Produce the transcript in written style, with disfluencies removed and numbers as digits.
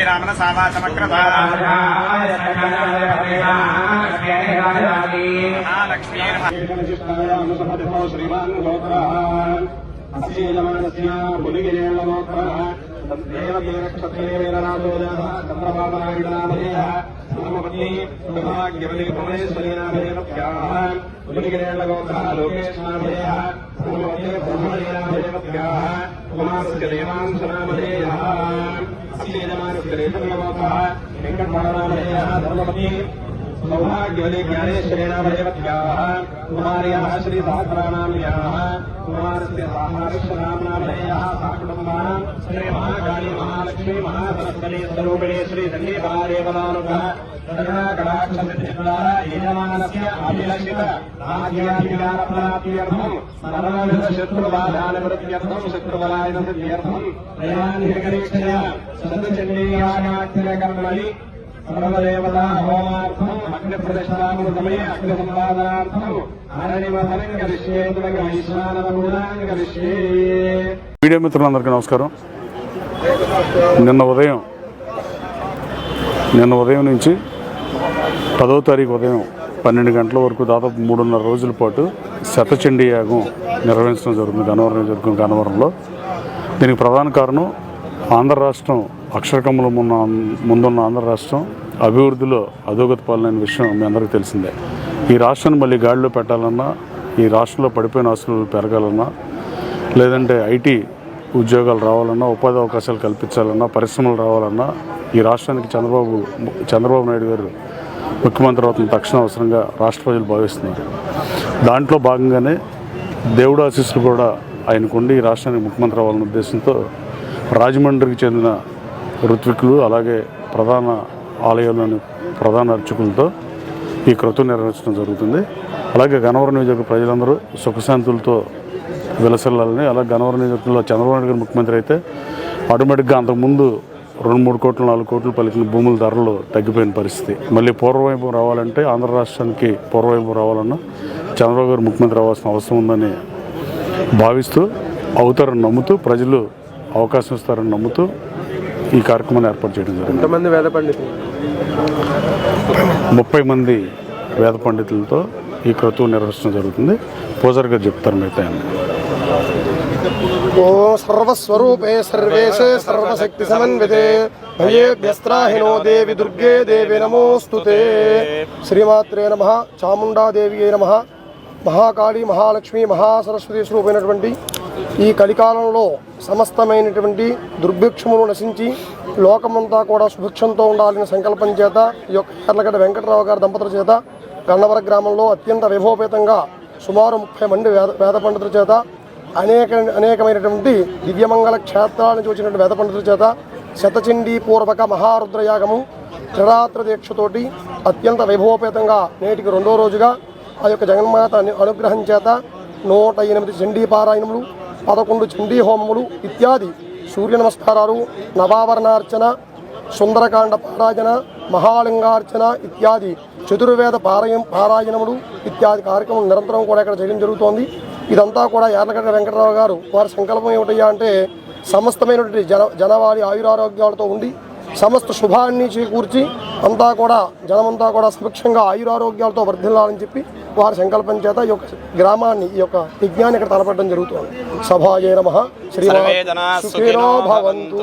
రామన సావాసమక్రత सौभाग्यवती ज्ञानेश्वरेण भगवत्याः कुमार्याः श्री सहस्रानाम्याः कुमारस्य साहारक्षनाम्नामधेयः साकुटुम्बानां श्री महाकाली महालक्ष्मी महासरस्वती स्वरूपिणी श्री सन्निधानेवदानुगः कटाक्षसिद्धिद्वारा यजमानस्य अभिलषित आध्यात्मिकाप्राप्त्यर्थं सर्वविधशत्रुबाधानिवृत्त्यर्थं शत्रुबलायनसिद्ध्यर्थं दयानिर्गरीक्षया शतचण्डीयागाख्यकर्मणि सर्वदेवता होमार्थम अग्निप्रतिष्ठापन समये अग्निसंवादनार्थम आरणिवधनं करिष्ये तुलगैश्वानवमूलान् करिष्ये। మీడియా మిత్రులందరికీ నమస్కారం. నిన్న ఉదయం నుంచి 10వ తారీఖు ఉదయం 12 గంటల వరకు దాదాపు 3.5 రోజుల పాటు శతచండీ యాగం నిర్వహించడం జరుగుతుంది గన్నవరంలో. దీనికి ప్రధాన కారణం ఆంధ్ర రాష్ట్రం అక్షరకముల ముందున్న ఆంధ్ర రాష్ట్రం అభివృద్ధిలో అధోగతి పాలన విషయం మీ అందరికీ తెలిసిందే. ఈ రాష్ట్రాన్ని మళ్ళీ గాడిలో పెట్టాలన్నా, ఈ రాష్ట్రంలో పడిపోయిన ఆస్తులు పెరగాలన్నా, లేదంటే ఐటీ ఉద్యోగాలు రావాలన్నా, ఉపాధి అవకాశాలు కల్పించాలన్నా, పరిశ్రమలు రావాలన్నా ఈ రాష్ట్రానికి చంద్రబాబు నాయుడు గారు ముఖ్యమంత్రి అవుతున్న తక్షణ అవసరంగా రాష్ట్ర ప్రజలు భావిస్తున్నారు. దాంట్లో భాగంగానే దేవుడు ఆశీస్సులు కూడా ఆయనకుండి ఈ రాష్ట్రానికి ముఖ్యమంత్రి అవ్వాలనే ఉద్దేశంతో రాజమండ్రికి చెందిన ఋత్వికులు అలాగే ప్రధాన ఆలయాల్లోని ప్రధాన అర్చకులతో ఈ క్రతువు నిర్వహించడం జరుగుతుంది. అలాగే గన్నవరం నియోజకవర్గ ప్రజలందరూ సుఖశాంతులతో విలసిల్లాలని, అలాగే గన్నవరం నియోజకవర్గంలో చంద్రబాబు నాయుడు గారు ముఖ్యమంత్రి అయితే ఆటోమేటిక్గా అంతకుముందు 2-3 కోట్లు 4 కోట్లు పలికిన భూముల ధరలు తగ్గిపోయిన పరిస్థితి. మళ్ళీ పూర్వవైపు రావాలంటే ఆంధ్ర రాష్ట్రానికి పూర్వవైపు రావాలన్నా చంద్రబాబు గారు ముఖ్యమంత్రి అవ్వాల్సిన అవసరం ఉందని భావిస్తూ, అవుతారని నమ్ముతూ, ప్రజలు అవకాశం ఇస్తారని నమ్ముతూ ఈ కార్యక్రమాన్ని ఏర్పాటు చేయడం జరిగింది. 30 మంది వేద పండితులతో ఈ క్రతువు నిర్వహించడం జరుగుతుంది. పూజారి గారు చెప్తారు మిగతా. ఓం సర్వస్వరూపే సర్వేశే సర్వశక్తి సమన్వితే భయేభ్యస్త్రాహినో దేవి దుర్గే దేవి నమోస్తుతే. శ్రీమాత్రే నమః. చాముండాదేవియే నమః. మహాకాళి మహాలక్ష్మి మహాసరస్వతి స్వరూపమైనటువంటి ఈ కలికాలంలో సమస్తమైనటువంటి దుర్భిక్షమును నశించి లోకమంతా కూడా సుభిక్షంతో ఉండాలని సంకల్పం చేత ఈ యొక్క యార్లగడ్డ వెంకటరావు గారి దంపతుల చేత గన్నవర గ్రామంలో అత్యంత వైభవపేతంగా సుమారు 30 మంది వేద పండితుల చేత అనేకమైనటువంటి దివ్యమంగళ క్షేత్రాల నుంచి వచ్చినటువంటి వేద పండితుల చేత శతచండీ పూర్వక మహారుద్రయాగము త్రిరాత్ర దీక్షతోటి అత్యంత వైభవపేతంగా నేటికి 2వ రోజుగా ఆ యొక్క జగన్మాత అనుగ్రహం చేత 108 చండీ పారాయణములు, 11 చండీ హోమములు ఇత్యాది సూర్య నమస్కారాలు, నవావరణార్చన, సుందరకాండ పారాయణ, మహాలింగార్చన ఇత్యాది చతుర్వేద పారాయణములు ఇత్యాది కార్యక్రమం నిరంతరం కూడా ఇక్కడ చేయడం జరుగుతోంది. ఇదంతా కూడా యార్లగడ్డ వెంకటరావు గారు వారి సంకల్పం ఏమిటయ్యా అంటే సమస్తమైనటువంటి జనవారి ఆయురారోగ్యాలతో ఉండి సమస్త శుభాన్ని చేకూర్చి అంతా కూడా జనమంతా కూడా సుభిక్షంగా ఆయురారోగ్యాలతో వర్ధిల్లాలని చెప్పి వారి సంకల్పం చేత ఈ యొక్క గ్రామాన్ని ఈ యొక్క యజ్ఞాన్ని ఇక్కడ తలపడడం జరుగుతుంది. సభాయే నమః. శ్రీరామ సుఖినో భవంతు.